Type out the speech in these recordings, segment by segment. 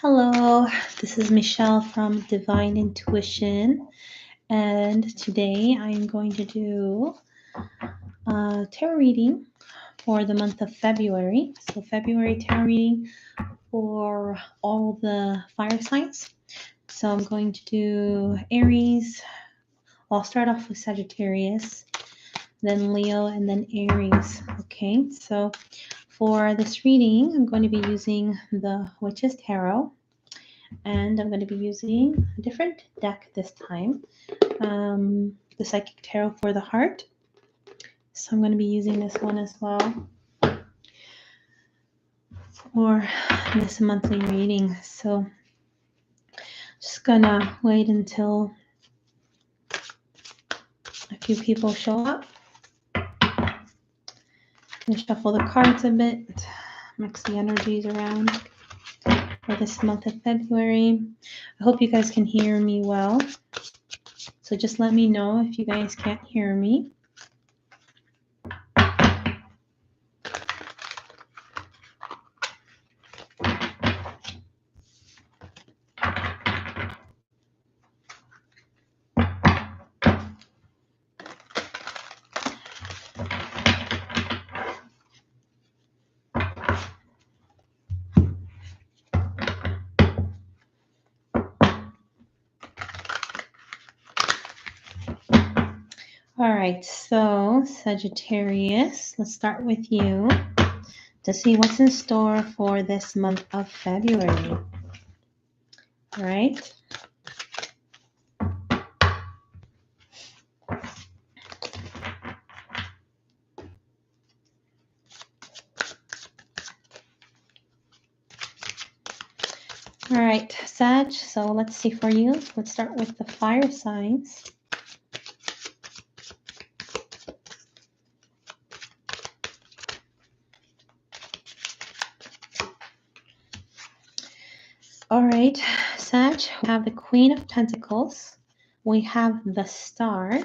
Hello, this is Michelle from Divine Intuition, and today I am going to do a tarot reading for the month of February. So, February tarot reading for all the fire signs. So, I'm going to do Aries. I'll start off with Sagittarius, then Leo, and then Aries. Okay, so for this reading, I'm going to be using the Witch's Tarot. And I'm going to be using a different deck this time, the Psychic Tarot for the Heart. So I'm going to be using this one as well for this monthly reading. So just gonna wait until a few people show up. I'm gonna shuffle the cards a bit, mix the energies around for this month of February. I hope you guys can hear me well. So just let me know if you guys can't hear me. All right, so Sagittarius, let's start with you to see what's in store for this month of February. All right. All right, Sag, so let's see for you. Let's start with the fire signs. All right, Sag, we have the Queen of Pentacles. We have the Star.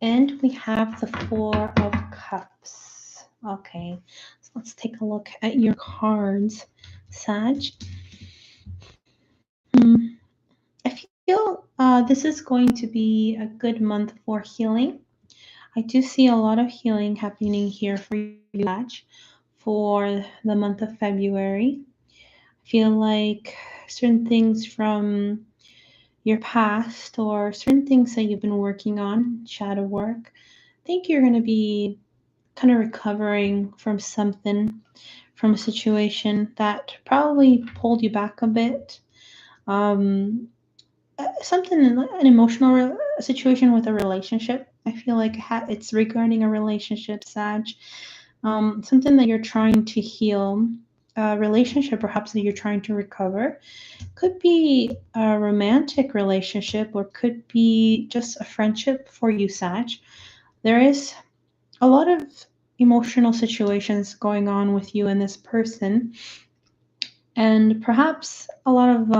And we have the Four of Cups. Okay, so let's take a look at your cards, Sag. I feel this is going to be a good month for healing. I do see a lot of healing happening here for you, Sag, for the month of February. I feel like certain things from your past or certain things that you've been working on, shadow work, I think you're going to be kind of recovering from something, from a situation that probably pulled you back a bit. Something, an emotional situation with a relationship. I feel like it's regarding a relationship, Sag. Something that you're trying to heal, a relationship perhaps that you're trying to recover. Could be a romantic relationship or could be just a friendship for you, Sag. There is a lot of emotional situations going on with you and this person, and perhaps a lot of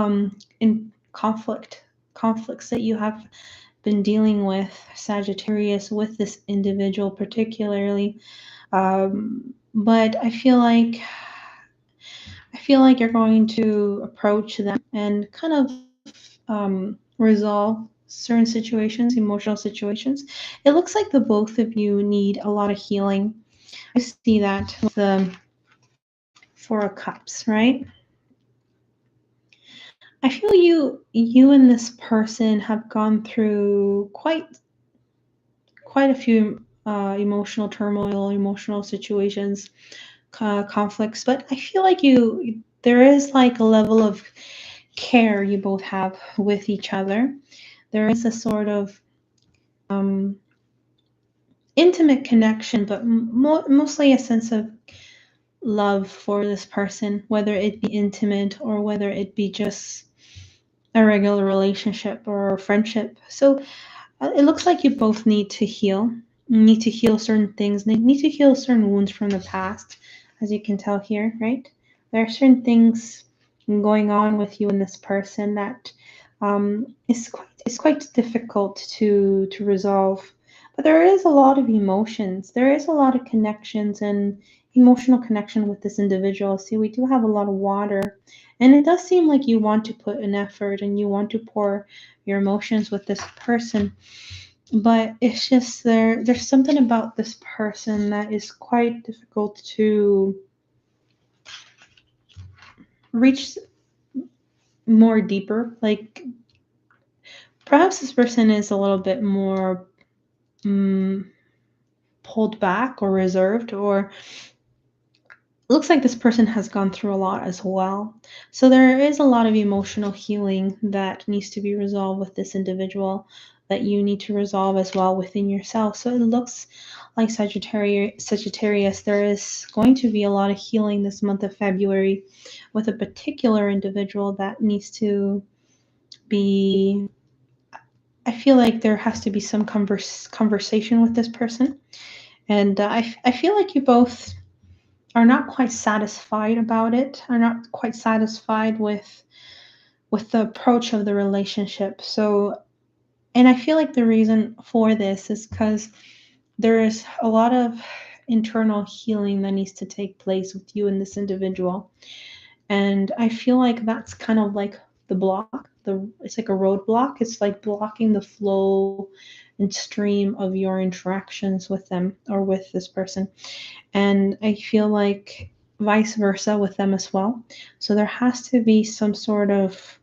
in conflicts that you have been dealing with, Sagittarius, with this individual particularly. But I feel like you're going to approach them and kind of resolve certain situations, emotional situations. It looks like the both of you need a lot of healing. I see that with the Four of Cups, right? I feel you and this person have gone through quite a few emotional turmoil, emotional situations, conflicts, but I feel like there is like a level of care you both have with each other. There is a sort of intimate connection, but mostly a sense of love for this person, whether it be intimate or whether it be just a regular relationship or friendship. So it looks like you both need to heal. You need to heal certain things. Need to heal certain wounds from the past, as you can tell here, right? There are certain things going on with you and this person that is quite difficult to resolve. But there is a lot of emotions. There is a lot of connections and emotional connection with this individual. See, we do have a lot of water, and it does seem like you want to put an effort and you want to pour your emotions with this person, but it's just there's something about this person that is quite difficult to reach more deeper. Like perhaps this person is a little bit more pulled back or reserved, or looks like this person has gone through a lot as well. So there is a lot of emotional healing that needs to be resolved with this individual, that you need to resolve as well within yourself. So it looks like Sagittarius, there is going to be a lot of healing this month of February with a particular individual that needs to be, I feel like there has to be some conversation with this person. And I feel like you both are not quite satisfied about it, are not quite satisfied with the approach of the relationship. So, and I feel like the reason for this is because there is a lot of internal healing that needs to take place with you and this individual. And I feel like that's kind of like the block. It's like a roadblock. It's like blocking the flow and stream of your interactions with them or with this person. And I feel like vice versa with them as well. So there has to be some sort of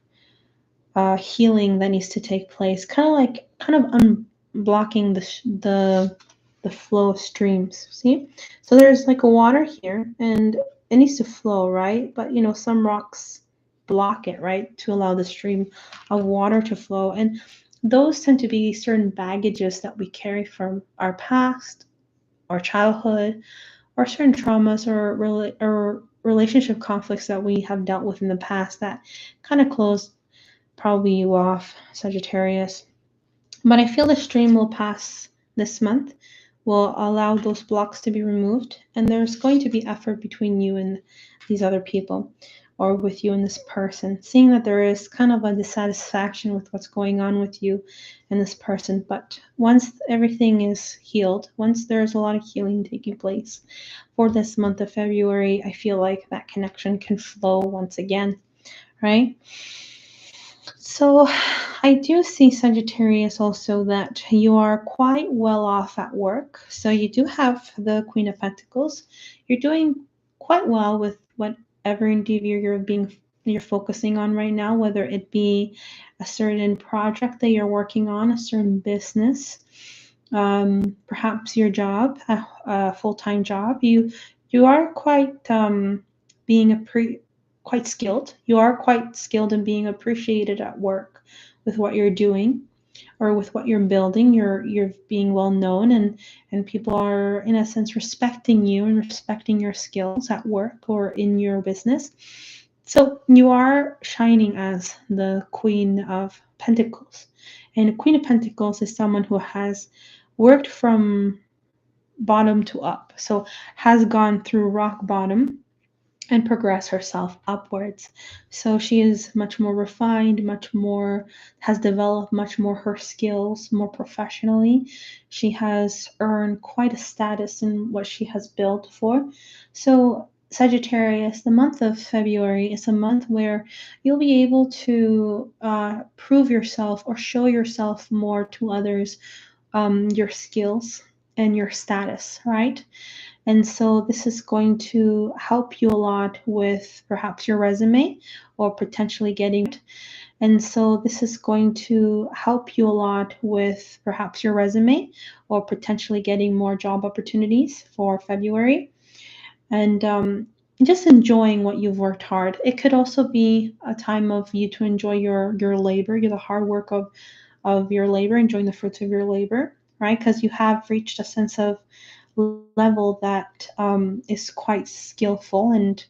healing that needs to take place, kind of unblocking the flow of streams. See, so there's like a water here, and it needs to flow, right? But some rocks block it, right, to allow the stream of water to flow, and those tend to be certain baggages that we carry from our past, our childhood, or certain traumas or relationship conflicts that we have dealt with in the past that kind of close probably you off, Sagittarius. But I feel the stream will pass this month, will allow those blocks to be removed, and there's going to be effort between you and these other people, or with you and this person, seeing that there is kind of a dissatisfaction with what's going on with you and this person. But once everything is healed, once there's a lot of healing taking place for this month of February, I feel like that connection can flow once again, right? So I do see, Sagittarius, also that you are quite well off at work. So you do have the Queen of Pentacles. You're doing quite well with whatever endeavor you're focusing on right now, whether it be a certain project that you're working on, a certain business, perhaps your job, a full-time job. You are quite being quite skilled. You are quite skilled in being appreciated at work with what you're doing or with what you're building. You're being well known, and people are in a sense respecting you and respecting your skills at work or in your business. So you are shining as the Queen of Pentacles. And a Queen of Pentacles is someone who has worked from bottom to up. So has gone through rock bottom and progress herself upwards. So she is much more refined, has developed much more her skills more professionally. She has earned quite a status in what she has built for. So Sagittarius, the month of February is a month where you'll be able to prove yourself or show yourself more to others, your skills and your status, right? And so this is going to help you a lot with perhaps your resume or potentially getting. And so this is going to help you a lot with perhaps your resume or potentially getting more job opportunities for February. And just enjoying what you've worked hard. It could also be a time of you to enjoy your labor, the hard work of your labor, enjoying the fruits of your labor, right? Because you have reached a sense of level that is quite skillful, and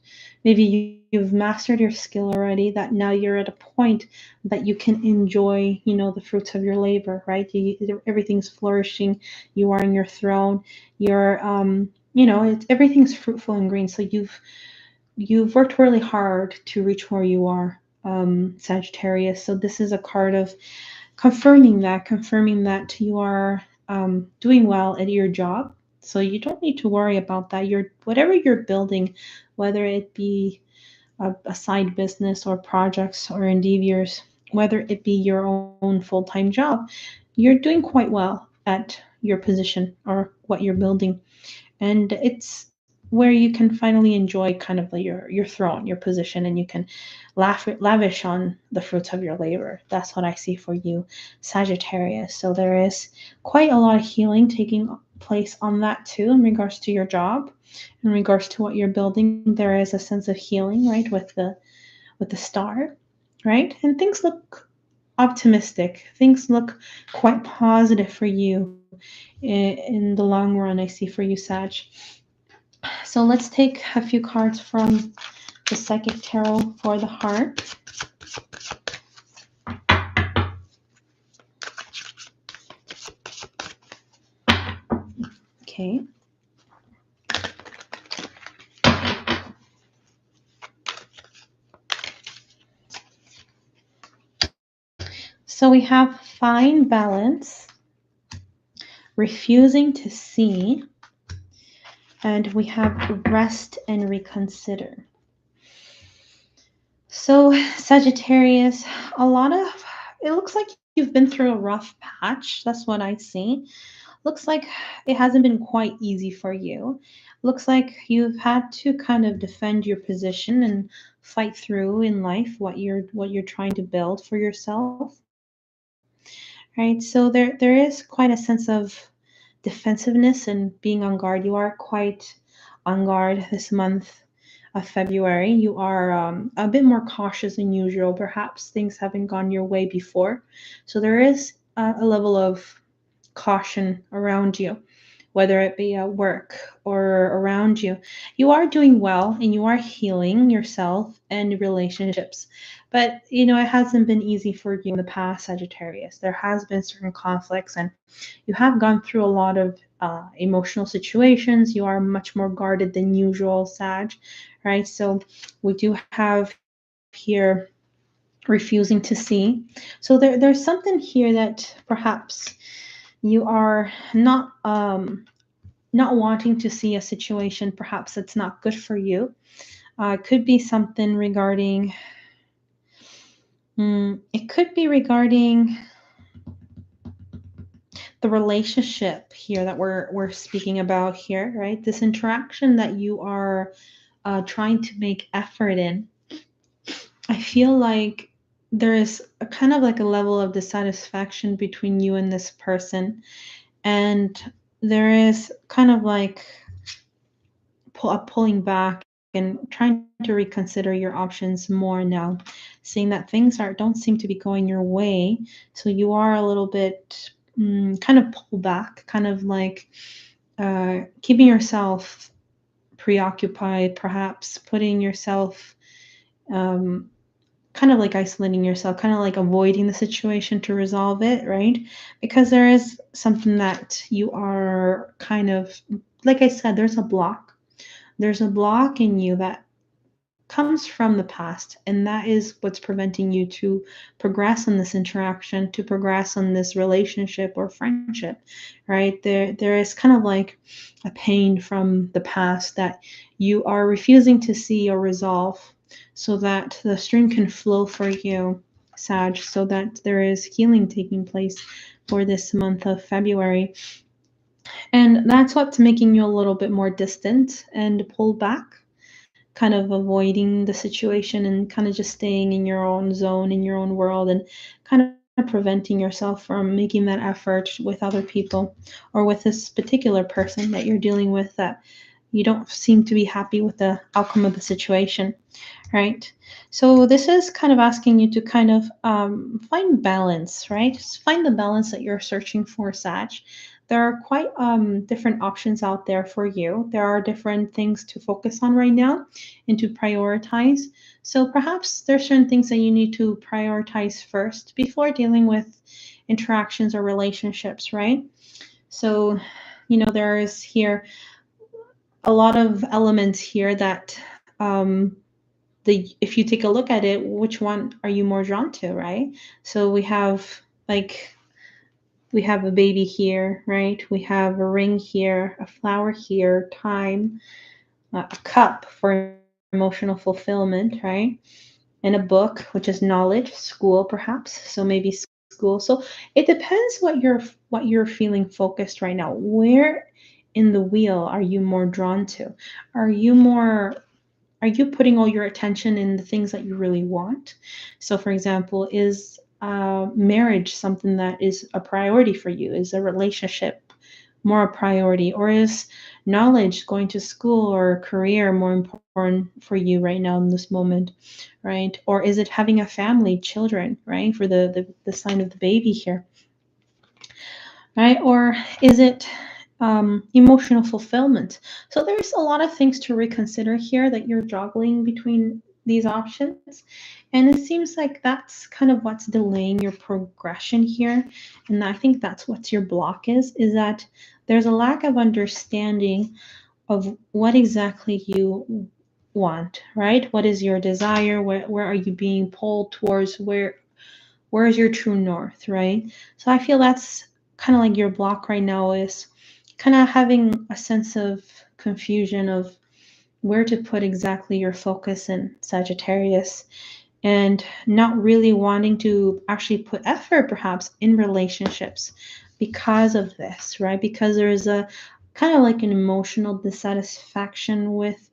maybe you've mastered your skill already, that now you're at a point that you can enjoy the fruits of your labor, right? Everything's flourishing, you are in your throne, you're everything's fruitful and green. So you've worked really hard to reach where you are, Sagittarius. So this is a card of confirming that you are doing well at your job, So you don't need to worry about that. Whatever you're building, whether it be a side business or projects or endeavors, whether it be your own full-time job, you're doing quite well at your position or what you're building. And it's where you can finally enjoy kind of like your throne, your position, and you can lavish on the fruits of your labor. That's what I see for you, Sagittarius. So there is quite a lot of healing taking place on that too, in regards to your job, in regards to what you're building. There is a sense of healing, right, with the star, right? And things look optimistic. Things look quite positive for you in the long run, I see for you, Sag. So let's take a few cards from the Psychic Tarot for the heart. Okay. So we have fine balance, refusing to see, and we have rest and reconsider. So Sagittarius, it looks like you've been through a rough patch. That's what I see. Looks like it hasn't been quite easy for you. Looks like you've had to kind of defend your position and fight through in life what you're trying to build for yourself. Right? So there is quite a sense of defensiveness and being on guard. You are quite on guard this month of February. You are a bit more cautious than usual. Perhaps things haven't gone your way before. So there is a level of caution around you, whether it be at work or around you. You are doing well and you are healing yourself and relationships. But it hasn't been easy for you in the past, Sagittarius. There has been certain conflicts, and you have gone through a lot of emotional situations. You are much more guarded than usual, Sag, right? So we do have here refusing to see. So there's something here that perhaps you are not wanting to see a situation perhaps that's not good for you. It could be something regarding it could be regarding the relationship here that we're speaking about here, right? This interaction that you are trying to make effort in. I feel like there is a kind of like a level of dissatisfaction between you and this person, and there is kind of like pulling back and trying to reconsider your options more now, seeing that things don't seem to be going your way. So you are a little bit kind of pulled back, kind of like keeping yourself preoccupied, perhaps putting yourself kind of like isolating yourself, kind of like avoiding the situation to resolve it, right? Because there is something that you are kind of, like I said, there's a block in you that comes from the past, and that is what's preventing you to progress in this interaction, to progress on this relationship or friendship, right? There is kind of like a pain from the past that you are refusing to see or resolve, so that the stream can flow for you, Sag, so that there is healing taking place for this month of February. And that's what's making you a little bit more distant and pulled back, kind of avoiding the situation and kind of just staying in your own zone, in your own world, and kind of preventing yourself from making that effort with other people or with this particular person that you're dealing with, that you don't seem to be happy with the outcome of the situation, right? So this is kind of asking you to kind of find balance, right? Just find the balance that you're searching for, Sag. There are quite different options out there for you. There are different things to focus on right now and to prioritize. So perhaps there's certain things that you need to prioritize first before dealing with interactions or relationships, right? So, there is here a lot of elements here that if you take a look at it, which one are you more drawn to, right? So we have like we have a baby here, right? We have a ring here, a flower here, time, a cup for emotional fulfillment, right? And a book, which is knowledge, school perhaps. So maybe school. So it depends what you're feeling focused right now. Where in the wheel are you more drawn to? Are you more are you putting all your attention in the things that you really want? So, for example, is marriage something that is a priority for you? Is a relationship more a priority? Or is knowledge, going to school or career more important for you right now in this moment, right? Or is it having a family, children, right? For the sign of the baby here, right? Or is it emotional fulfillment? So there's a lot of things to reconsider here that you're juggling between these options. And it seems like that's kind of what's delaying your progression here. And I think that's what your block is that there's a lack of understanding of what exactly you want, right? What is your desire? Where are you being pulled towards? Where is your true north, right? So I feel that's kind of like your block right now is kind of having a sense of confusion of where to put exactly your focus in Sagittarius and not really wanting to actually put effort perhaps in relationships because of this, right? Because there is a kind of like an emotional dissatisfaction with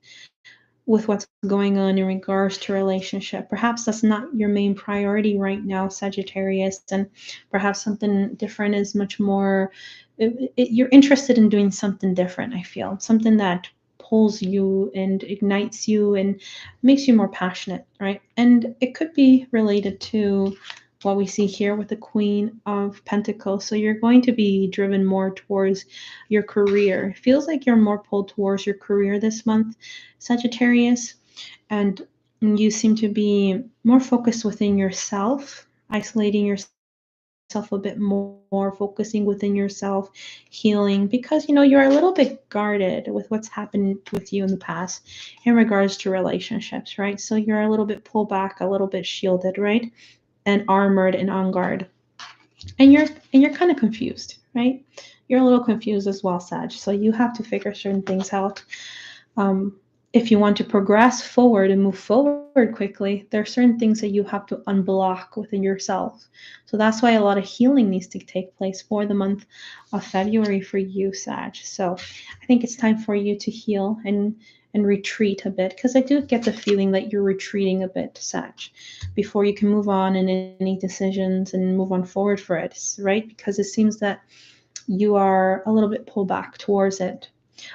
what's going on in regards to relationship. Perhaps that's not your main priority right now, Sagittarius, and perhaps something different is much more. You're interested in doing something different. I feel something that pulls you and ignites you and makes you more passionate, right? And it could be related to what we see here with the Queen of Pentacles. So you're going to be driven more towards your career. It feels like you're more pulled towards your career this month, Sagittarius, and you seem to be more focused within yourself, isolating yourself a bit more, focusing within yourself, healing, because you're a little bit guarded with what's happened with you in the past in regards to relationships, right? So you're a little bit pulled back, a little bit shielded, right? And armored and on guard. And you're kind of confused, right? You're a little confused as well, Sag. So you have to figure certain things out. Um, if you want to progress forward and move forward quickly, there are certain things that you have to unblock within yourself. So that's why a lot of healing needs to take place for the month of February for you, Sag. So I think it's time for you to heal and retreat a bit, because I do get the feeling that you're retreating a bit, Sag, before you can move on in any decisions and move on forward for it, right? Because it seems that you are a little bit pulled back towards it.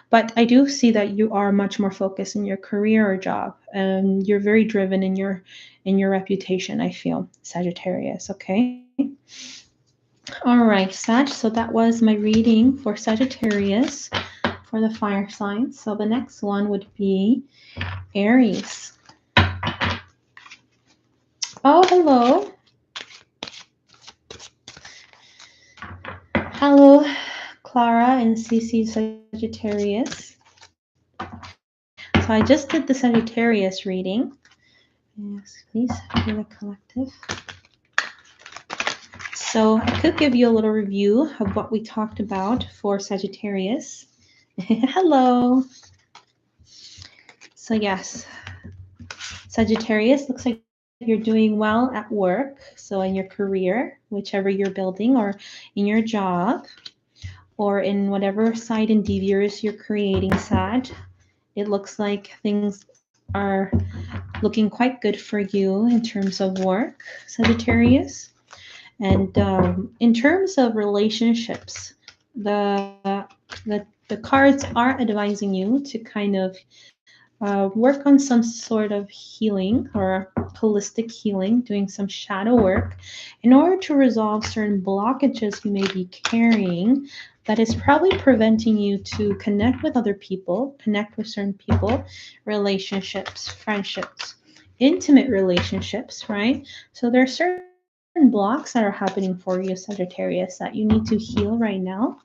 But I do see that you are much more focused in your career or job, and you're very driven in your reputation. I feel, Sagittarius. Okay. All right, Sag. So that was my reading for Sagittarius for the fire signs. So the next one would be Aries. Oh, hello. Hello, Clara and CC Sagittarius. So I just did the Sagittarius reading. Yes, please, for the collective. So I could give you a little review of what we talked about for Sagittarius. Hello. So yes, Sagittarius, looks like you're doing well at work. So in your career, whichever you're building, or in your job, or in whatever side endeavors you're creating, Sag, it looks like things are looking quite good for you in terms of work, Sagittarius. And in terms of relationships, the, the cards are advising you to kind of work on some sort of healing or holistic healing, doing some shadow work in order to resolve certain blockages you may be carrying that is probably preventing you to connect with other people, connect with certain people, relationships, friendships, intimate relationships, right? So there are certain blocks that are happening for you, Sagittarius, that you need to heal right now.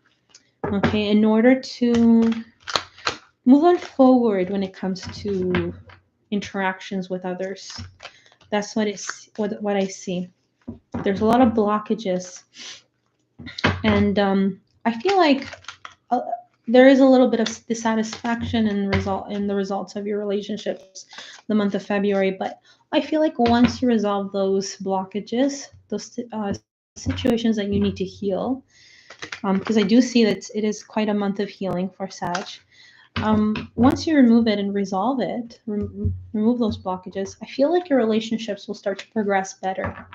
Okay, in order to move on forward when it comes to interactions with others. That's what I see. There's a lot of blockages And I feel like uh, there is a little bit of dissatisfaction in the results of your relationships the month of February. But I feel like once you resolve those blockages, those situations that you need to heal, because I do see that it is quite a month of healing for Sag. Once you remove it and resolve it, remove those blockages, I feel like your relationships will start to progress better,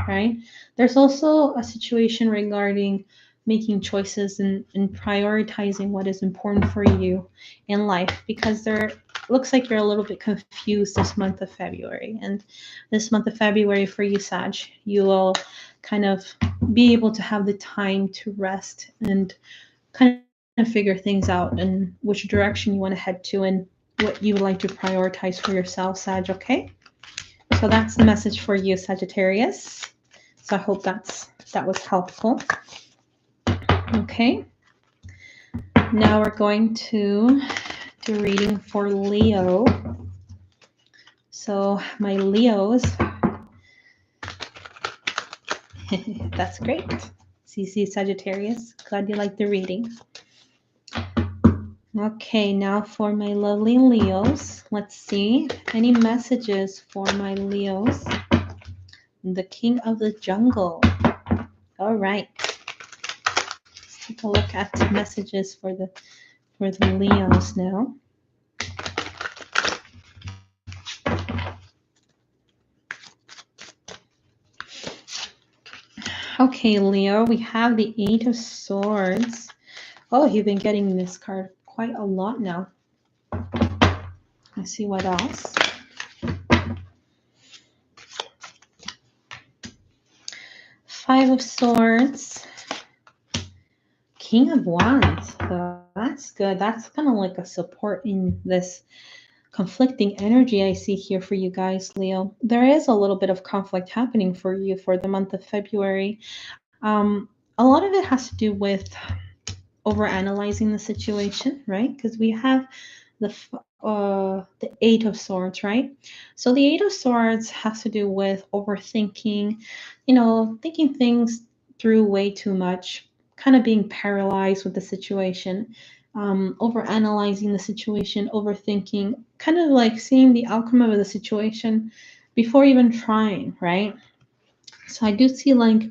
right? There's also a situation regarding making choices and prioritizing what is important for you in life, because there looks like you're a little bit confused this month of February. And this month of February for you, Sag, you will kind of be able to have the time to rest and kind of figure things out and which direction you want to head to and what you would like to prioritize for yourself, Sag, okay? So that's the message for you, Sagittarius. So I hope that was helpful. Okay. Now we're going to do a reading for Leo. So my Leos, that's great. CC Sagittarius, glad you like the reading. Okay, now for my lovely Leos. Let's see. Any messages for my Leos? The King of the Jungle. All right. Let's take a look at messages for the Leos now. Okay, Leo, we have the Eight of Swords. Oh, you've been getting this card quite a lot now. Let's see what else. Five of Swords. King of Wands. That's good. That's kind of like a support in this conflicting energy I see here for you guys, Leo. There is a little bit of conflict happening for you for the month of February. A lot of it has to do with overanalyzing the situation, right? Because we have the Eight of Swords, right? So the Eight of Swords has to do with overthinking, thinking things through way too much, kind of being paralyzed with the situation, overanalyzing the situation, overthinking, kind of like seeing the outcome of the situation before even trying, right? So I do see like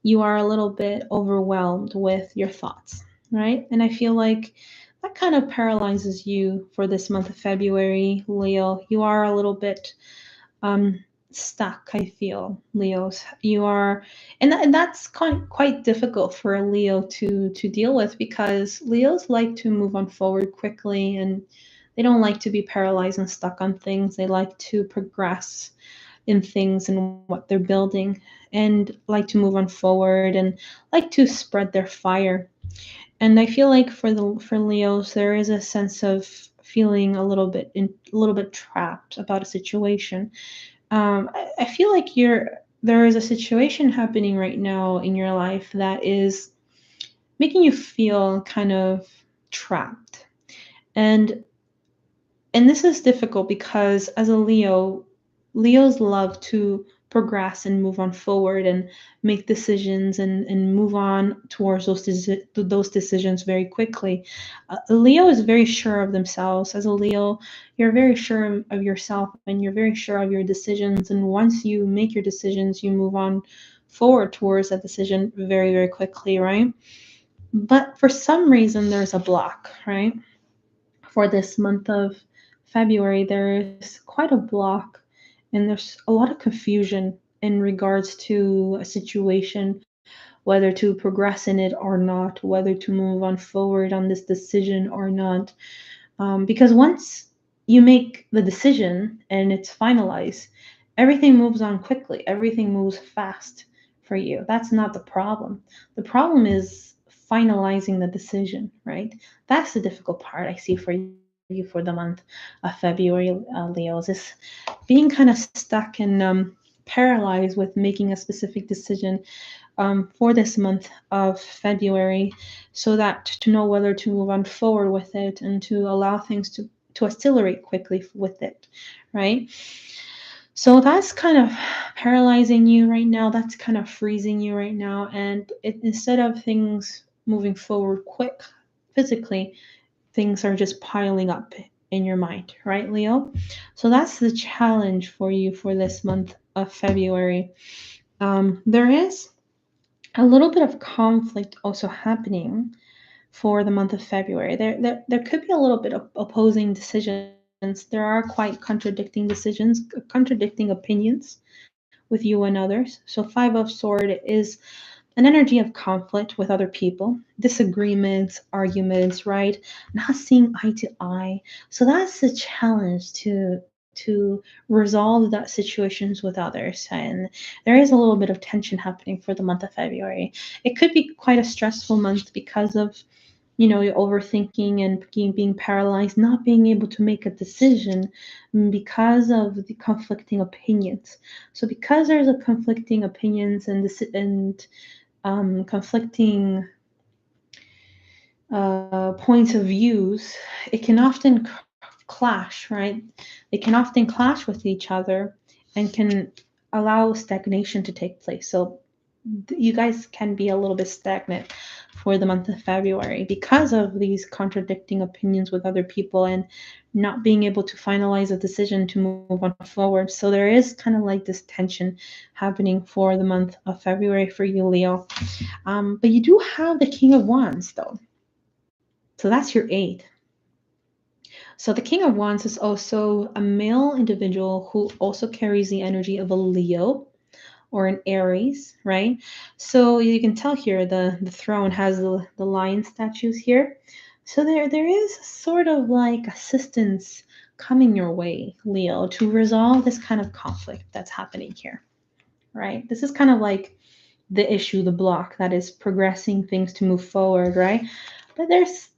you are a little bit overwhelmed with your thoughts, right? And I feel like that kind of paralyzes you for this month of February, Leo. You are a little bit stuck, I feel, Leos. You are, and that's quite difficult for a Leo to deal with, because Leos like to move on forward quickly, and they don't like to be paralyzed and stuck on things. They like to progress in things and what they're building, and like to move on forward and like to spread their fire. And I feel like for Leos, there is a sense of feeling a little bit trapped about a situation. I feel like there is a situation happening right now in your life that is making you feel kind of trapped. And this is difficult because as a Leo, Leos love to progress and move on forward and make decisions and move on towards those decisions very quickly. A Leo is very sure of themselves. As a Leo, you're very sure of yourself and you're very sure of your decisions. And once you make your decisions, you move on forward towards that decision very, very quickly, right? But for some reason, there's a block, right? For this month of February, there is quite a block and there's a lot of confusion in regards to a situation, whether to progress in it or not, whether to move on forward on this decision or not. Because once you make the decision and it's finalized, everything moves on quickly, everything moves fast for you. That's not the problem. The problem is finalizing the decision, right? That's the difficult part I see for you for the month of February, Leos, is being kind of stuck and paralyzed with making a specific decision for this month of February, so that to know whether to move on forward with it and to allow things to accelerate quickly with it, right? So that's kind of paralyzing you right now. That's kind of freezing you right now. And instead of things moving forward quick physically, things are just piling up in your mind, right, Leo? So that's the challenge for you for this month of February. There is a little bit of conflict also happening for the month of February. There could be a little bit of opposing decisions. There are quite contradicting decisions, contradicting opinions with you and others. So Five of Sword is an energy of conflict with other people, disagreements, arguments, right? Not seeing eye to eye. So that's the challenge to resolve that situations with others. And there is a little bit of tension happening for the month of February. It could be quite a stressful month because of you're overthinking and being paralyzed, not being able to make a decision because of the conflicting opinions. So because there's a conflicting opinions and conflicting points of views, it can often clash, right? They can often clash with each other and can allow stagnation to take place. So you guys can be a little bit stagnant for the month of February because of these contradicting opinions with other people and not being able to finalize a decision to move on forward. So there is kind of like this tension happening for the month of February for you, Leo. But you do have the King of Wands, though. So that's your eight. So the King of Wands is also a male individual who also carries the energy of a Leo or an Aries, right? So you can tell here the throne has the lion statues here. So there is sort of like assistance coming your way, Leo, to resolve this kind of conflict that's happening here, right? This is kind of like the issue, the block that is progressing things to move forward, right? But there's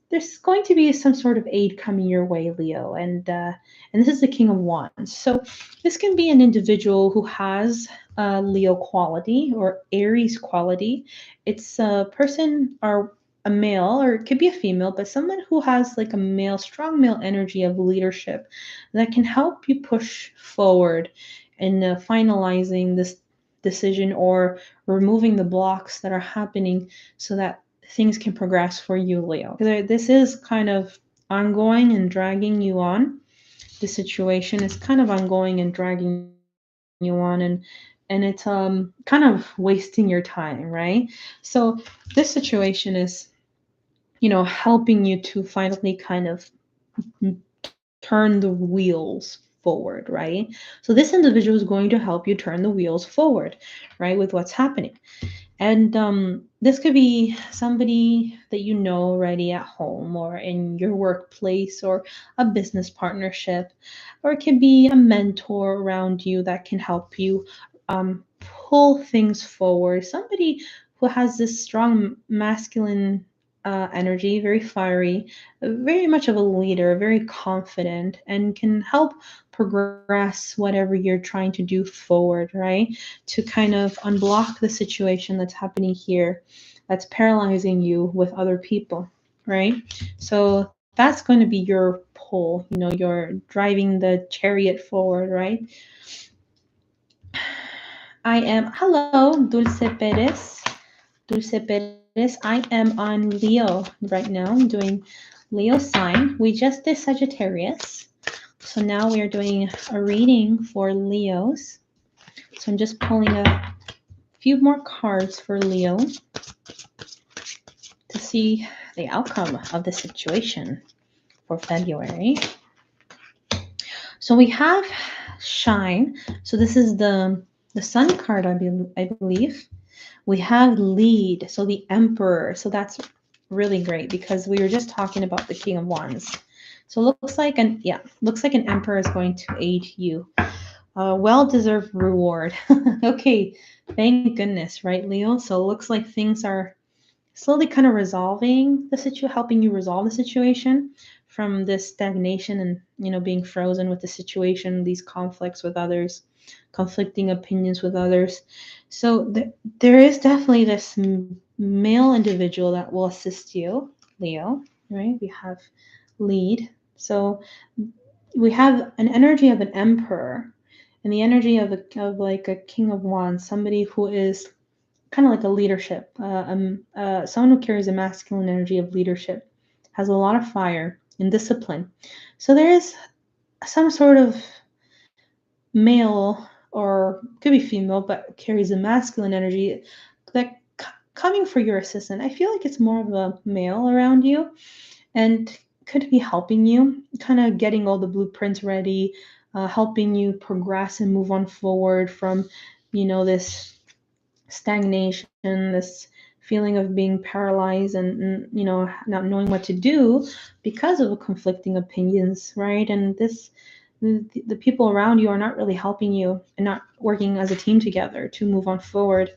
going to be some sort of aid coming your way, Leo, and this is the King of Wands. So this can be an individual who has a Leo quality or Aries quality. It's a person or a male, or it could be a female, but someone who has like a male, strong male energy of leadership that can help you push forward in finalizing this decision or removing the blocks that are happening so that things can progress for you, Leo. This is kind of ongoing and dragging you on. The situation is kind of ongoing and dragging you on, and it's kind of wasting your time, right? So this situation is helping you to finally kind of turn the wheels forward, right? So this individual is going to help you turn the wheels forward, right, with what's happening. And this could be somebody that you know already at home or in your workplace or a business partnership, or it could be a mentor around you that can help you pull things forward. Somebody who has this strong masculine energy, very fiery, very much of a leader, very confident, and can help progress whatever you're trying to do forward, right? To kind of unblock the situation that's happening here that's paralyzing you with other people, right? So that's going to be your pull, you're driving the chariot forward, right? Hello, Dulce Perez. Dulce Perez, I am on Leo right now. I'm doing Leo sign. We just did Sagittarius. So now we are doing a reading for Leos. So I'm just pulling a few more cards for Leo to see the outcome of the situation for February. So we have Shine. So this is the Sun card, I believe. We have Lead, so the Emperor. So that's really great because we were just talking about the King of Wands. So it looks like an Emperor is going to aid you. Well-deserved reward. Okay, thank goodness, right, Leo? So it looks like things are slowly kind of resolving the situation, helping you resolve the situation from this stagnation and being frozen with the situation, these conflicts with others, conflicting opinions with others. So there is definitely this male individual that will assist you, Leo, right? We have Lead. So we have an energy of an emperor, and the energy of like a King of Wands, somebody who is kind of like a leadership, someone who carries a masculine energy of leadership, has a lot of fire and discipline. So there is some sort of male, or could be female, but carries a masculine energy that coming for your assistant. I feel like it's more of a male around you and could be helping you, kind of getting all the blueprints ready, helping you progress and move on forward from, this stagnation, this feeling of being paralyzed and not knowing what to do because of conflicting opinions, right? And the people around you are not really helping you and not working as a team together to move on forward.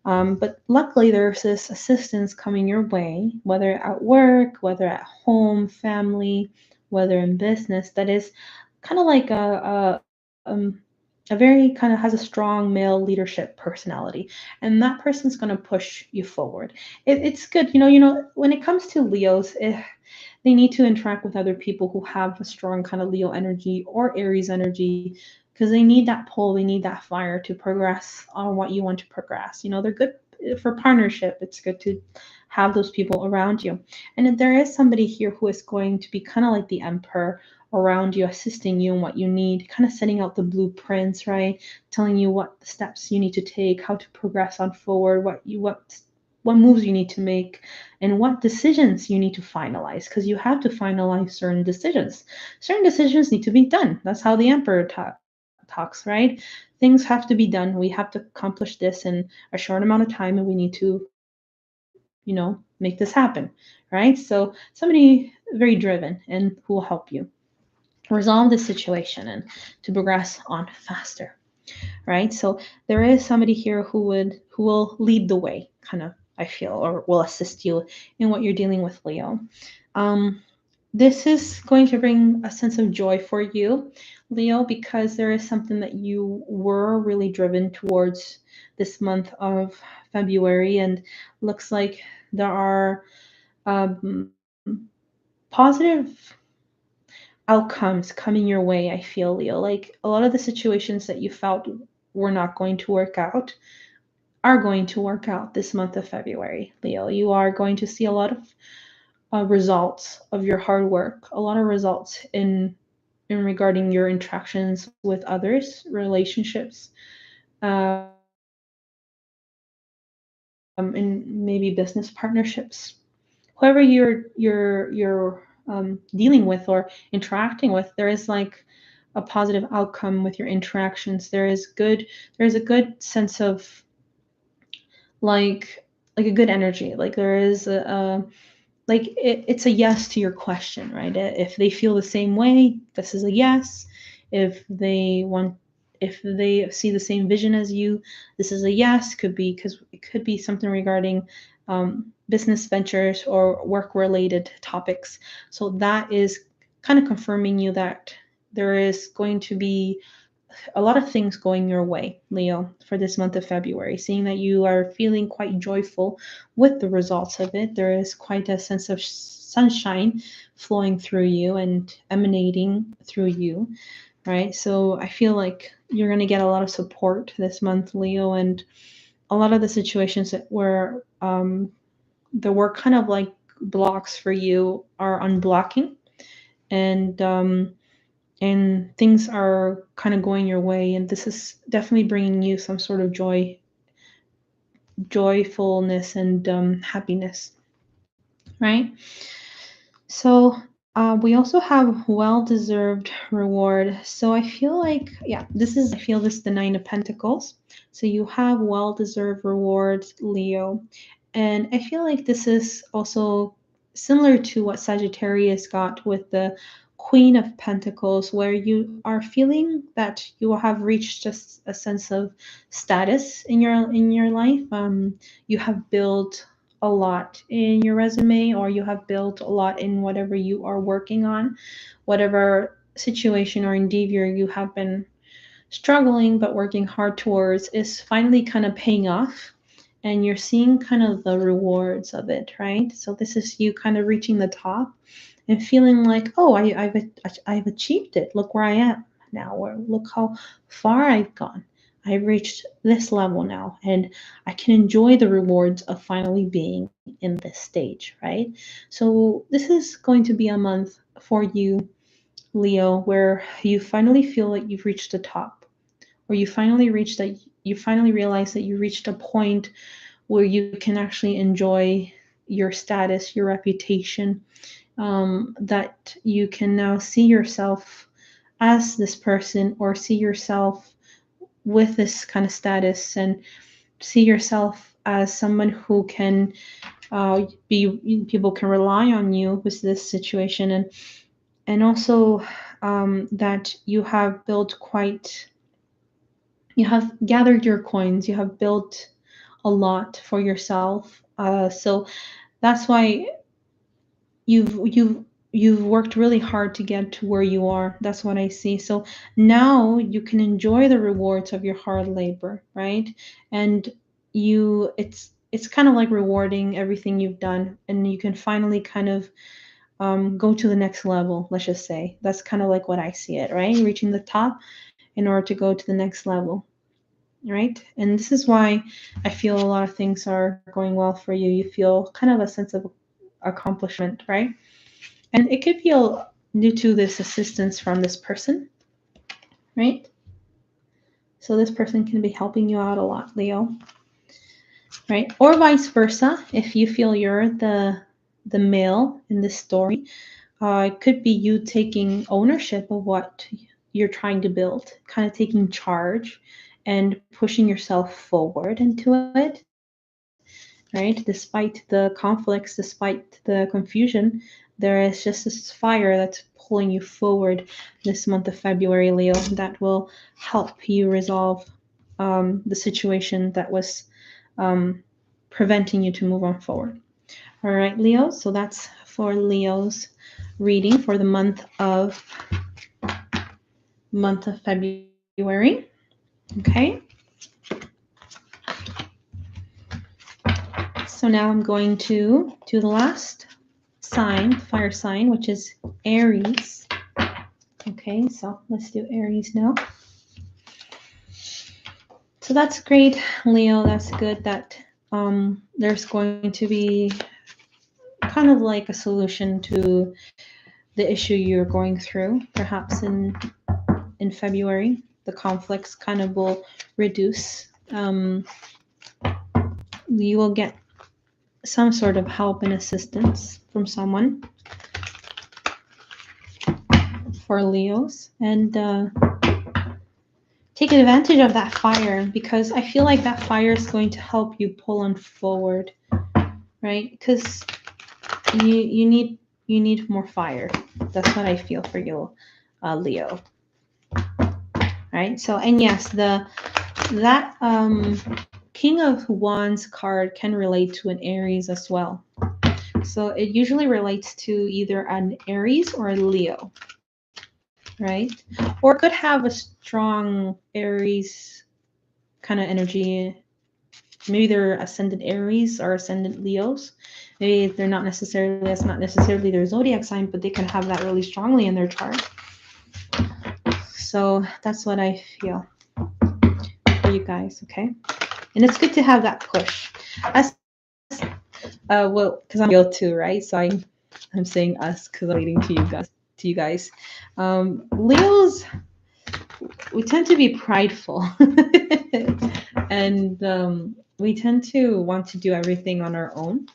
But luckily, there's this assistance coming your way, whether at work, whether at home, family, whether in business, that is kind of like a very kind of has a strong male leadership personality, and that person's going to push you forward. It's good, when it comes to Leos, they need to interact with other people who have a strong kind of Leo energy or Aries energy, because they need that pull, they need that fire to progress on what you want to progress. They're good for partnership. It's good to have those people around you. And if there is somebody here who is going to be kind of like the emperor around you, assisting you in what you need, kind of setting out the blueprints, right? Telling you what steps you need to take, how to progress on forward, what moves you need to make, and what decisions you need to finalize, because you have to finalize certain decisions. Certain decisions need to be done. That's how the emperor talks, right? Things have to be done. We have to accomplish this in a short amount of time, and we need to, make this happen, right? So somebody very driven and who will help you resolve the situation and to progress on faster, right? So there is somebody here who will lead the way, kind of, I feel, or will assist you in what you're dealing with, Leo. Um, this is going to bring a sense of joy for you, Leo, because there is something that you were really driven towards this month of February, and looks like there are positive outcomes coming your way. I feel, Leo, like a lot of the situations that you felt were not going to work out are going to work out this month of February, Leo. You are going to see a lot of results of your hard work, a lot of results in regarding your interactions with others, relationships, and maybe business partnerships. Whoever you're dealing with or interacting with, there is like a positive outcome with your interactions. There's a good sense of like a good energy. Like there is it's a yes to your question, right? If they feel the same way, this is a yes. If they see the same vision as you, this is a yes. Could be because it could be something regarding business ventures or work related topics. So that is kind of confirming you that there is going to be a lot of things going your way, Leo, for this month of February. Seeing that you are feeling quite joyful with the results of it, there is quite a sense of sunshine flowing through you and emanating through you, right? So I feel like you're going to get a lot of support this month, Leo, and a lot of the situations that were kind of like blocks for you are unblocking, and things are kind of going your way, and this is definitely bringing you some sort of joyfulness and happiness, right? So we also have well-deserved reward. So I feel like, yeah, I feel this is the Nine of Pentacles. So you have well-deserved rewards, Leo. And I feel like this is also similar to what Sagittarius got with the Queen of Pentacles, where you are feeling that you will have reached just a sense of status in your life. You have built a lot in your resume, or you have built a lot in whatever you are working on, whatever situation or endeavor you have been struggling but working hard towards is finally kind of paying off, and you're seeing kind of the rewards of it, right? So this is you kind of reaching the top and feeling like, oh, I've achieved it. Look where I am now, or look how far I've gone. I've reached this level now, and I can enjoy the rewards of finally being in this stage, right? So this is going to be a month for you, Leo, where you finally feel like you've reached the top, or you finally realize that you reached a point where you can actually enjoy your status, your reputation, that you can now see yourself as this person, or see yourself with this kind of status, and see yourself as someone who can people can rely on you with this situation, and also that you have gathered your coins, you have built a lot for yourself. So that's why you've worked really hard to get to where you are. That's what I see. So now you can enjoy the rewards of your hard labor, right? And it's kind of like rewarding everything you've done, and you can finally kind of go to the next level. Let's just say that's kind of like what I see it, right? Reaching the top in order to go to the next level, right? And this is why I feel a lot of things are going well for you. You feel kind of a sense of accomplishment, right? And it could be due to this assistance from this person, right? So this person can be helping you out a lot, Leo, right? Or vice versa, if you feel you're the male in this story, it could be you taking ownership of what you're trying to build, kind of taking charge and pushing yourself forward into it, right? Despite the conflicts, despite the confusion, there is just this fire that's pulling you forward this month of February, Leo, that will help you resolve the situation that was preventing you to move on forward. All right, Leo, so that's for Leo's reading for the month of February. Okay. So now I'm going to do the last sign, fire sign, which is Aries. Okay, so let's do Aries now. So that's great, Leo. That's good that there's going to be kind of like a solution to the issue you're going through. Perhaps in February, the conflicts kind of will reduce. You will get some sort of help and assistance from someone for Leos, and take advantage of that fire, because I feel like that fire is going to help you pull on forward, right? Because you need more fire. That's what I feel for you, Leo. Right. So, and yes, that King of Wands card can relate to an Aries as well. So it usually relates to either an Aries or a Leo, right? Or it could have a strong Aries kind of energy. Maybe they're ascendant Aries or ascendant Leos. Maybe that's not necessarily their zodiac sign, but they can have that really strongly in their chart. So that's what I feel for you guys, okay? And it's good to have that push. Well, because I'm Leo too, right? So I'm saying us because I'm relating to you guys. Leos, we tend to be prideful, and we tend to want to do everything on our own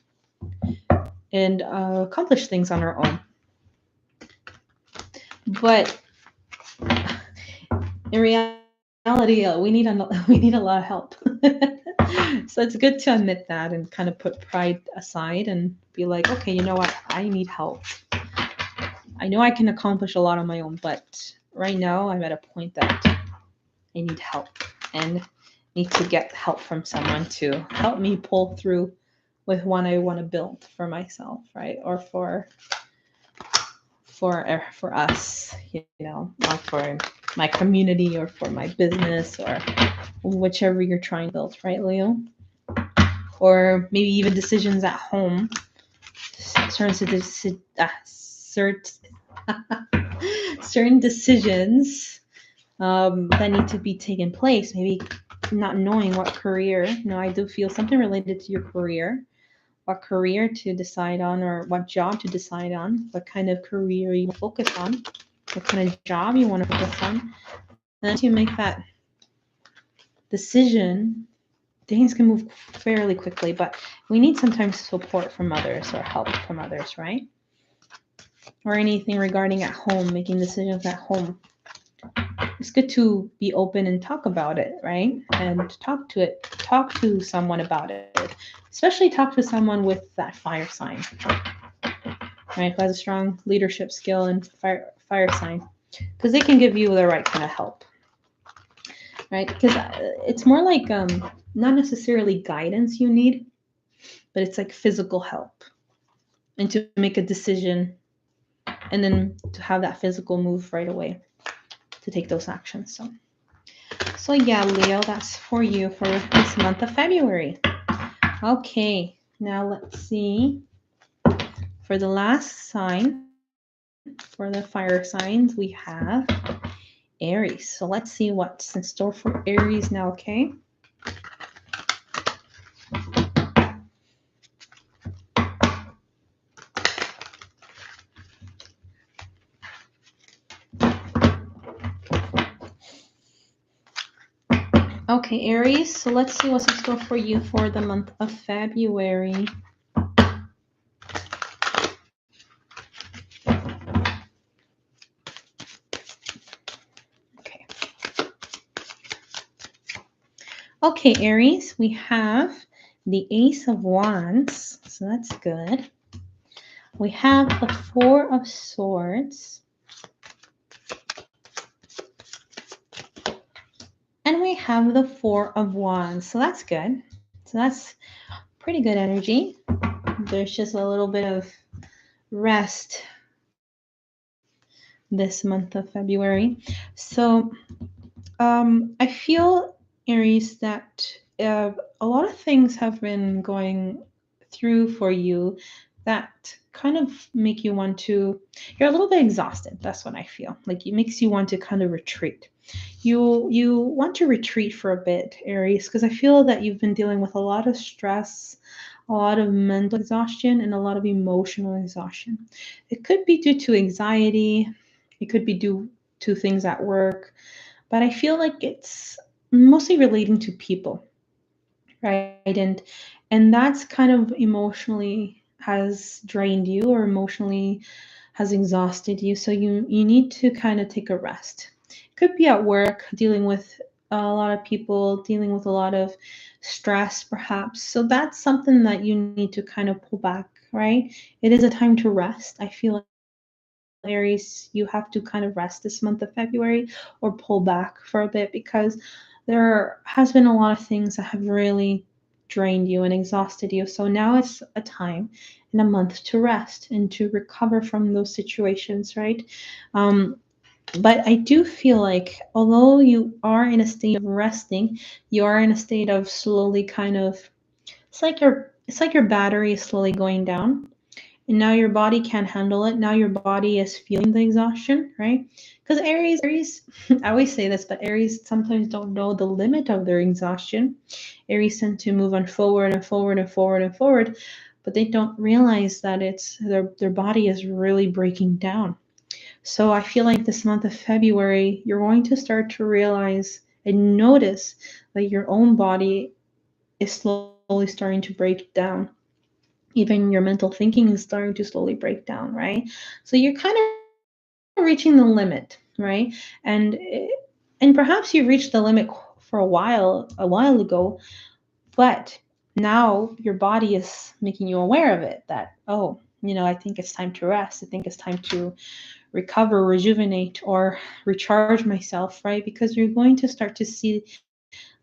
and accomplish things on our own. But in reality, we need a lot of help. So it's good to admit that and kind of put pride aside and be like, okay, you know what? I need help. I know I can accomplish a lot on my own, but right now I'm at a point that I need help and need to get help from someone to help me pull through with what I want to build for myself, right? Or for us, you know, or for my community or for my business or whichever you're trying to build, right, Leo? Or maybe even decisions at home. Certain decisions that need to be taken place. Maybe not knowing what career. I do feel something related to your career, what career to decide on, or what job to decide on, what kind of career you focus on, what kind of job you want to focus on. And once you make that decision, things can move fairly quickly, but we need sometimes support from others or help from others, right? Or anything regarding at home, making decisions at home. It's good to be open and talk about it, right? And talk to someone about it. Especially talk to someone with that fire sign, right? Who has a strong leadership skill and fire sign, because they can give you the right kind of help, right? Because it's more like not necessarily guidance you need, but it's like physical help, and to make a decision, and then to have that physical move right away to take those actions. So yeah, Leo, that's for you for this month of February. Okay, now let's see. For the last sign, for the fire signs, we have Aries. So let's see what's in store for Aries now, okay? Okay, Aries, so let's see what's in store for you for the month of February. Okay, Aries, we have the Ace of Wands, so that's good. We have the Four of Swords. And we have the Four of Wands, so that's good. So that's pretty good energy. There's just a little bit of rest this month of February. So I feel, Aries, that a lot of things have been going through for you that kind of make you want to, you're a little bit exhausted. That's what I feel. Like it makes you want to kind of retreat. You want to retreat for a bit, Aries, because I feel that you've been dealing with a lot of stress, a lot of mental exhaustion, and a lot of emotional exhaustion. It could be due to anxiety. It could be due to things at work, but I feel like it's mostly relating to people, right? And that's kind of emotionally has drained you, or emotionally has exhausted you. So you need to kind of take a rest. It could be at work, dealing with a lot of people, dealing with a lot of stress perhaps. So that's something that you need to kind of pull back, right? It is a time to rest. I feel like, Aries, you have to kind of rest this month of February, or pull back for a bit, because there has been a lot of things that have really drained you and exhausted you. So now it's a time and a month to rest and to recover from those situations, right? But I do feel like, although you are in a state of resting, you are in a state of slowly kind of, it's like your battery is slowly going down. And now your body can't handle it. Now your body is feeling the exhaustion, right? Because Aries, I always say this, but Aries sometimes don't know the limit of their exhaustion. Aries tend to move on forward and forward and forward and forward, but they don't realize that it's their body is really breaking down. So I feel like this month of February, you're going to start to realize and notice that your own body is slowly starting to break down. Even your mental thinking is starting to slowly break down, right? So you're kind of reaching the limit, right? And perhaps you reached the limit for a while ago, but now your body is making you aware of it, that, oh, I think it's time to rest. I think it's time to recover, rejuvenate, or recharge myself, right? Because you're going to start to see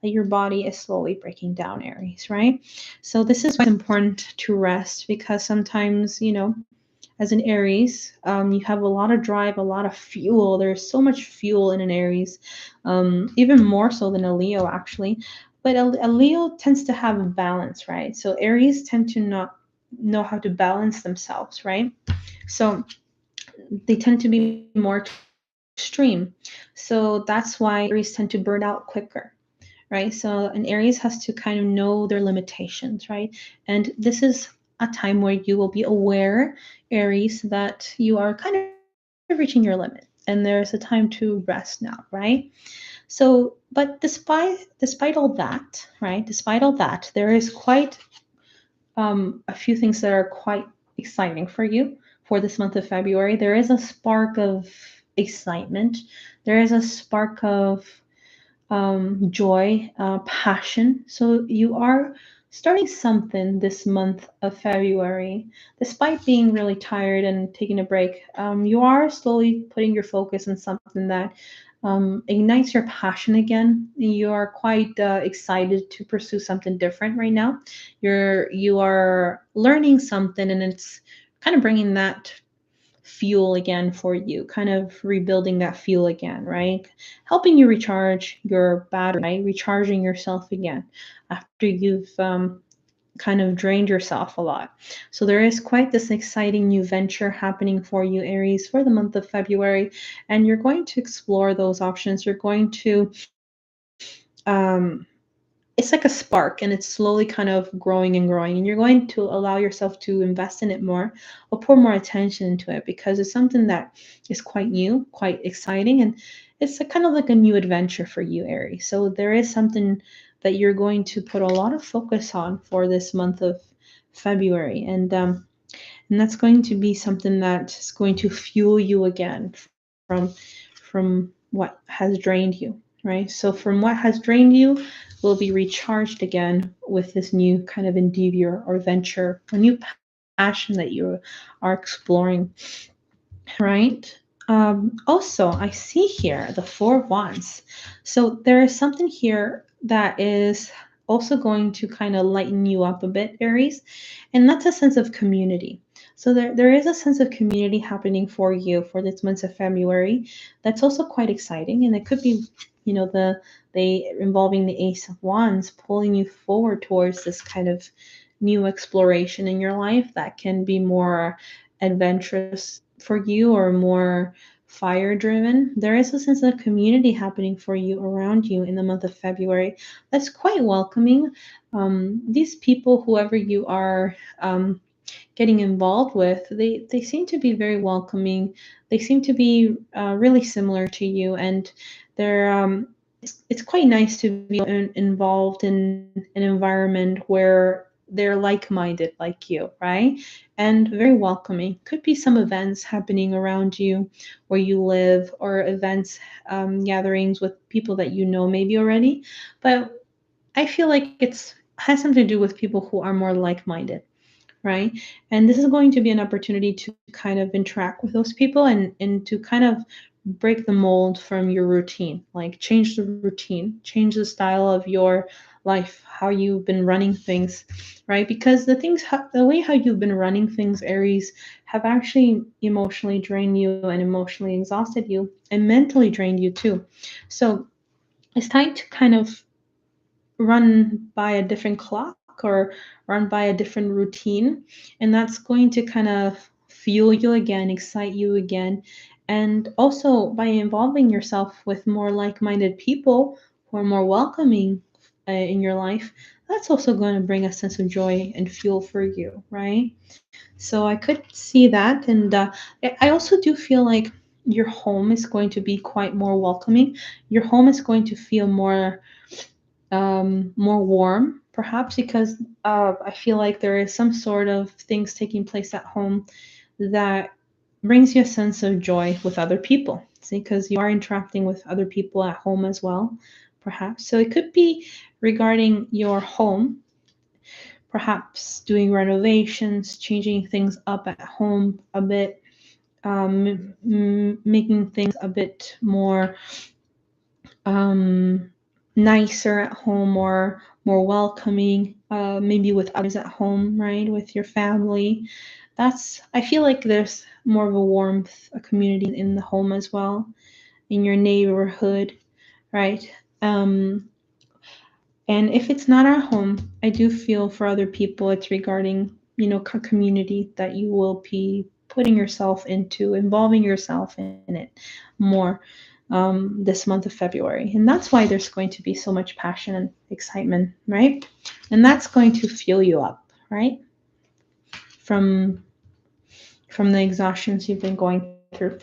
that your body is slowly breaking down, Aries, right? So this is why it's important to rest, because sometimes, as an Aries, you have a lot of drive, a lot of fuel. There's so much fuel in an Aries, even more so than a Leo, actually. But a Leo tends to have a balance, right? So Aries tend to not know how to balance themselves, right? So they tend to be more extreme. So that's why Aries tend to burn out quicker, right? So an Aries has to kind of know their limitations, right? And this is a time where you will be aware, Aries, that you are kind of reaching your limit and there's a time to rest now, right? So, but despite all that, right? Despite all that, there is quite a few things that are quite exciting for you for this month of February. There is a spark of excitement. There is a spark of joy, passion. So you are starting something this month of February. Despite being really tired and taking a break, you are slowly putting your focus on something that ignites your passion again. You are quite excited to pursue something different right now. You are learning something, and it's kind of bringing that fuel again for you, kind of rebuilding that fuel again, right? Helping you recharge your battery, right? Recharging yourself again after you've kind of drained yourself a lot. So there is quite this exciting new venture happening for you, Aries, for the month of February, and you're going to explore those options. You're going to it's like a spark and it's slowly kind of growing and growing, and you're going to allow yourself to invest in it more or pour more attention into it because it's something that is quite new, quite exciting, and it's a kind of like a new adventure for you, Aries. So there is something that you're going to put a lot of focus on for this month of February, and that's going to be something that's going to fuel you again from what has drained you, right? So from what has drained you will be recharged again with this new kind of endeavor or venture, a new passion that you are exploring, right? Also, I see here the Four of Wands. So there is something here that is also going to kind of lighten you up a bit, Aries, and that's a sense of community. So there is a sense of community happening for you for this month of February. That's also quite exciting, and it could be, they involving the Ace of Wands pulling you forward towards this kind of new exploration in your life that can be more adventurous for you or more fire driven. There is a sense of community happening for you around you in the month of February that's quite welcoming. These people, whoever you are getting involved with, they seem to be very welcoming. They seem to be really similar to you, and they're it's quite nice to be involved in an environment where they're like-minded like you, right? And very welcoming. Could be some events happening around you where you live, or events, gatherings with people that you know maybe already. But I feel like it's has something to do with people who are more like-minded, right? And this is going to be an opportunity to kind of interact with those people and to kind of break the mold from your routine, like change the routine, change the style of your life, how you've been running things, right? Because the way how you've been running things, Aries, have actually emotionally drained you and emotionally exhausted you and mentally drained you too. So it's time to kind of run by a different clock or run by a different routine, and that's going to kind of fuel you again, excite you again. And also by involving yourself with more like-minded people who are more welcoming in your life, that's also going to bring a sense of joy and fuel for you, right? So I could see that, and I also do feel like your home is going to be quite more welcoming. Your home is going to feel more warm, perhaps because I feel like there is some sort of things taking place at home that brings you a sense of joy with other people. See, because you are interacting with other people at home as well, perhaps. So it could be regarding your home, perhaps doing renovations, changing things up at home a bit, making things a bit more um, nicer at home or more welcoming, maybe with others at home, right? With your family. I feel like there's more of a warmth, a community in the home as well, in your neighborhood, right? Um, and if it's not our home, I do feel for other people it's regarding, community that you will be putting yourself into, involving yourself in it more this month of February. And that's why there's going to be so much passion and excitement, right? And that's going to fuel you up, right? From the exhaustions you've been going through.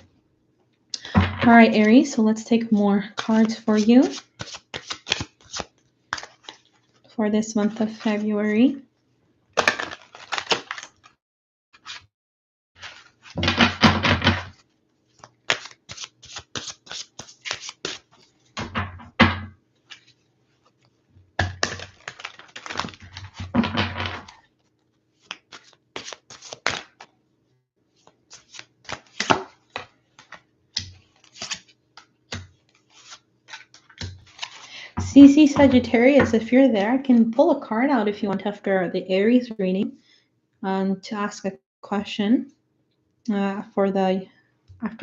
All right, Aries, so let's take more cards for you for this month of February. CC Sagittarius, if you're there, I can pull a card out if you want after the Aries reading to ask a question after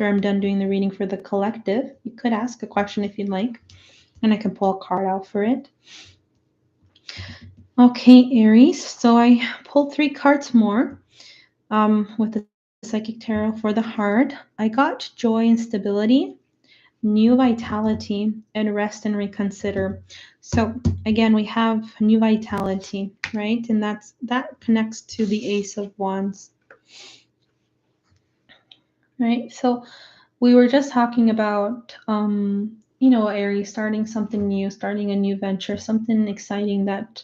I'm done doing the reading for the collective. You could ask a question if you'd like, and I can pull a card out for it. Okay, Aries, so I pulled 3 cards more with the Psychic Tarot for the heart. I got joy and stability, new vitality, and rest and reconsider. So again, we have new vitality, right? And that connects to the Ace of Wands, right? So we were just talking about Aries, starting something new, starting a new venture, something exciting that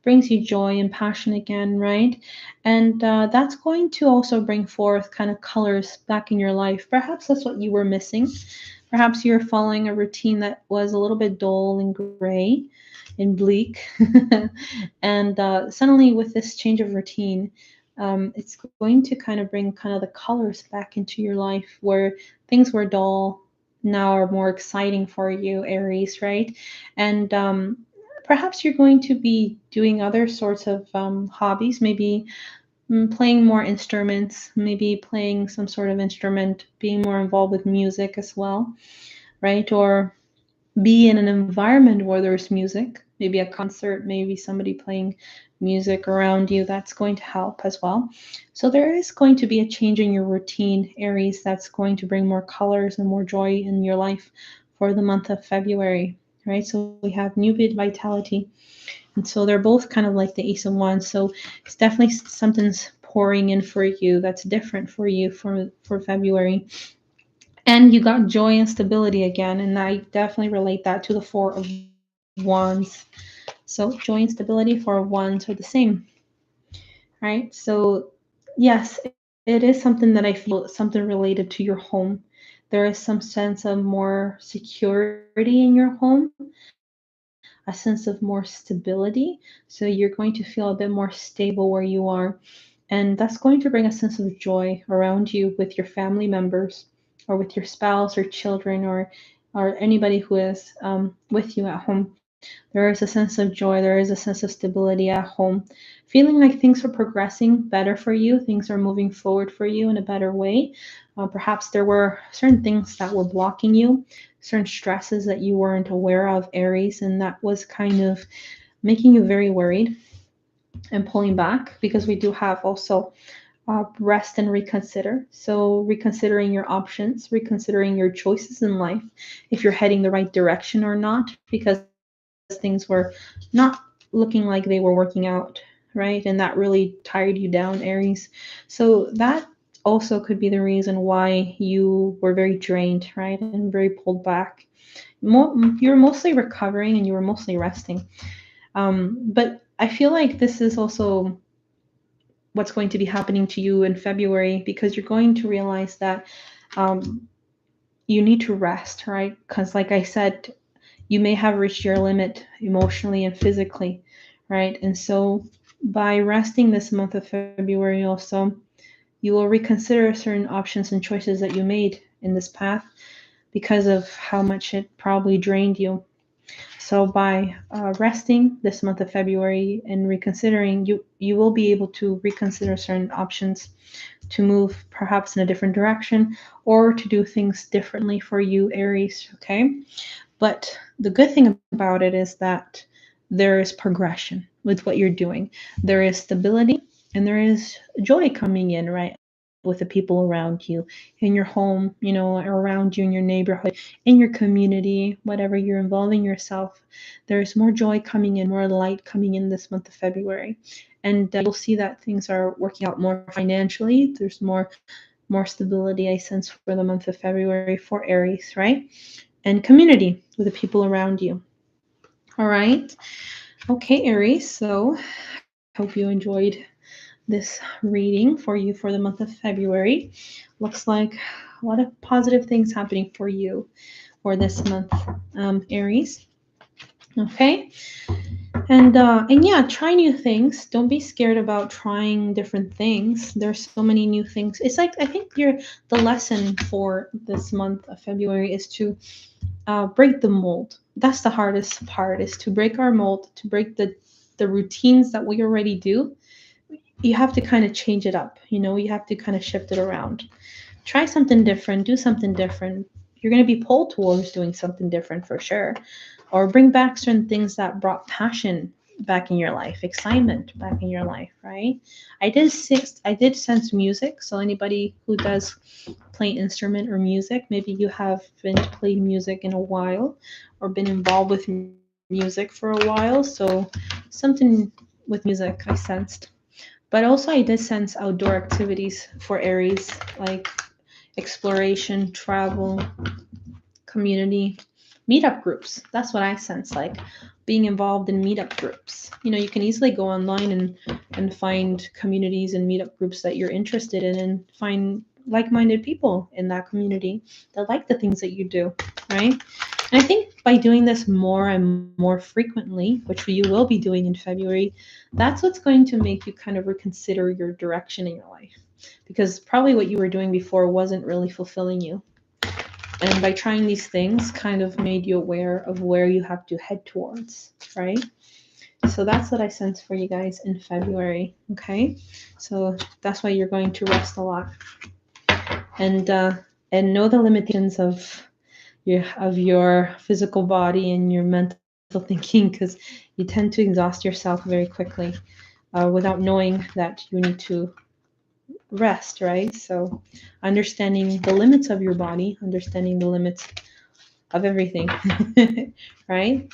brings you joy and passion again, right? And that's going to also bring forth kind of colors back in your life. Perhaps that's what you were missing. Perhaps you're following a routine that was a little bit dull and gray and bleak. And suddenly with this change of routine, it's going to kind of bring kind of the colors back into your life where things were dull now are more exciting for you, Aries, right? And perhaps you're going to be doing other sorts of hobbies, maybe playing more instruments, maybe playing some sort of instrument, being more involved with music as well, right? Or be in an environment where there's music, maybe a concert, maybe somebody playing music around you. That's going to help as well. So there is going to be a change in your routine, Aries, that's going to bring more colors and more joy in your life for the month of February, right? So we have new vitality. And so they're both kind of like the Ace of Wands. So it's definitely something's pouring in for you that's different for you for February. And you got joy and stability again, and I definitely relate that to the Four of Wands. So joy and stability, Four of Wands are the same, right? So yes, it is something that I feel something related to your home. There is some sense of more security in your home, a sense of more stability. So you're going to feel a bit more stable where you are. And that's going to bring a sense of joy around you with your family members or with your spouse or children or anybody who is with you at home. There is a sense of joy. There is a sense of stability at home. Feeling like things are progressing better for you. Things are moving forward for you in a better way. Perhaps there were certain things that were blocking you, certain stresses that you weren't aware of, Aries, and that was kind of making you very worried and pulling back, because we do have also rest and reconsider. So reconsidering your options, reconsidering your choices in life, if you're heading the right direction or not, because things were not looking like they were working out, right? And that really tired you down, Aries. So that also could be the reason why you were very drained, right? And very pulled back. You were mostly recovering and you were mostly resting. But I feel like this is also what's going to be happening to you in February, because you're going to realize that you need to rest, right? Because like I said, you may have reached your limit emotionally and physically, right? And so by resting this month of February also, you will reconsider certain options and choices that you made in this path because of how much it probably drained you. So by resting this month of February and reconsidering, you will be able to reconsider certain options to move perhaps in a different direction or to do things differently for you, Aries, okay? But the good thing about it is that there is progression with what you're doing. There is stability and there is joy coming in, right? with the people around you, in your home, you know, around you, in your neighborhood, in your community, whatever you're involving yourself. There's more joy coming in, more light coming in this month of February. And you'll see that things are working out more financially. There's more stability, I sense, for the month of February for Aries, right? And community with the people around you. All right. Okay, Aries. So I hope you enjoyed this reading for you for the month of February. Looks like a lot of positive things happening for you for this month, Aries. Okay. And yeah, try new things. Don't be scared about trying different things. There's so many new things. It's like, I think the lesson for this month of February is to break the mold. That's the hardest part, is to break our mold, to break the routines that we already do. You have to kind of change it up. You know, you have to kind of shift it around. Try something different, do something different. You're going to be pulled towards doing something different for sure. Or bring back certain things that brought passion back in your life, excitement back in your life, right? I did sense music. So anybody who does play instrument or music, maybe you haven't played music in a while or been involved with music for a while. So something with music I sensed. But also I did sense outdoor activities for Aries, like exploration, travel, community, meetup groups. That's what I sense, like being involved in meetup groups. You know, you can easily go online and find communities and meetup groups that you're interested in, and find like-minded people in that community that like the things that you do, right? And I think by doing this more and more frequently, which you will be doing in February, that's what's going to make you kind of reconsider your direction in your life. Because probably what you were doing before wasn't really fulfilling you. And by trying these things, kind of made you aware of where you have to head towards, right? So that's what I sense for you guys in February, okay? So that's why you're going to rest a lot. And know the limitations of your physical body and your mental thinking, because you tend to exhaust yourself very quickly without knowing that you need to rest, right? So understanding the limits of your body, understanding the limits of everything, right?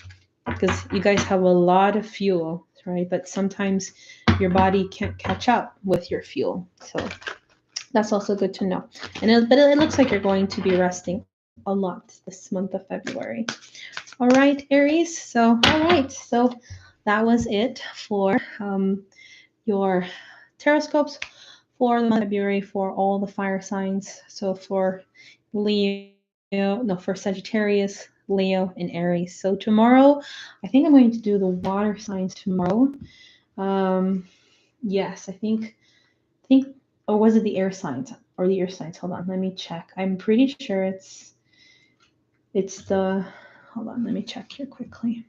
Because you guys have a lot of fuel, right? But sometimes your body can't catch up with your fuel. So that's also good to know. But it looks like you're going to be resting a lot this month of February. All right, Aries. So, all right. So that was it for your taroscopes for the month of February for all the fire signs. So for for Sagittarius, Leo, and Aries. So tomorrow, I think I'm going to do the water signs tomorrow. Yes, I think, or was it the air signs or the air signs? Hold on, let me check. I'm pretty sure it's the, hold on, let me check here quickly.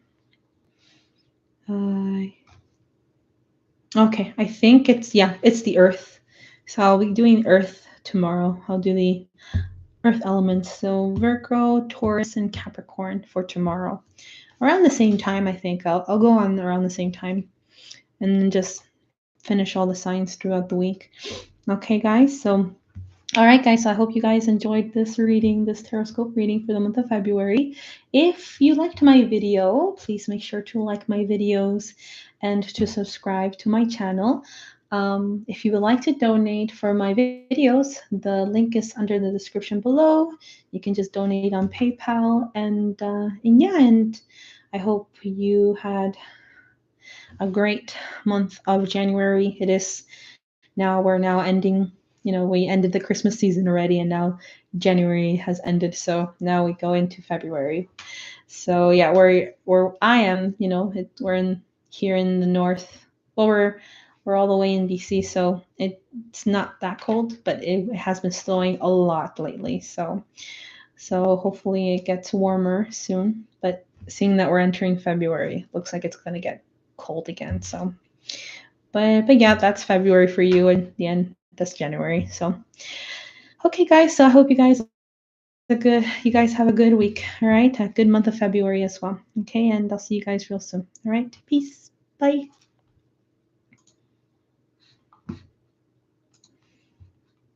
Okay, I think it's the earth. So I'll be doing earth tomorrow. I'll do the earth elements. So Virgo, Taurus, and Capricorn for tomorrow. Around the same time, I think. I'll go on around the same time and then just finish all the signs throughout the week. Okay, guys. So, all right, guys. So I hope you guys enjoyed this reading, this taroscope reading for the month of February. If you liked my video, please make sure to like my videos and to subscribe to my channel. If you would like to donate for my videos, the link is under the description below. You can just donate on PayPal, and I hope you had a great month of January. We're now ending. We ended the Christmas season already, and now January has ended. So now we go into February. So yeah, where I am, we're here in the north. Well, we're all the way in BC, so it's not that cold, but it has been snowing a lot lately. So hopefully it gets warmer soon. But seeing that we're entering February, looks like it's going to get cold again. So, but yeah, that's February for you, and the end that's January. So, okay, guys. So I hope you guys have a good week. All right, a good month of February as well. Okay, and I'll see you guys real soon. All right, peace. Bye.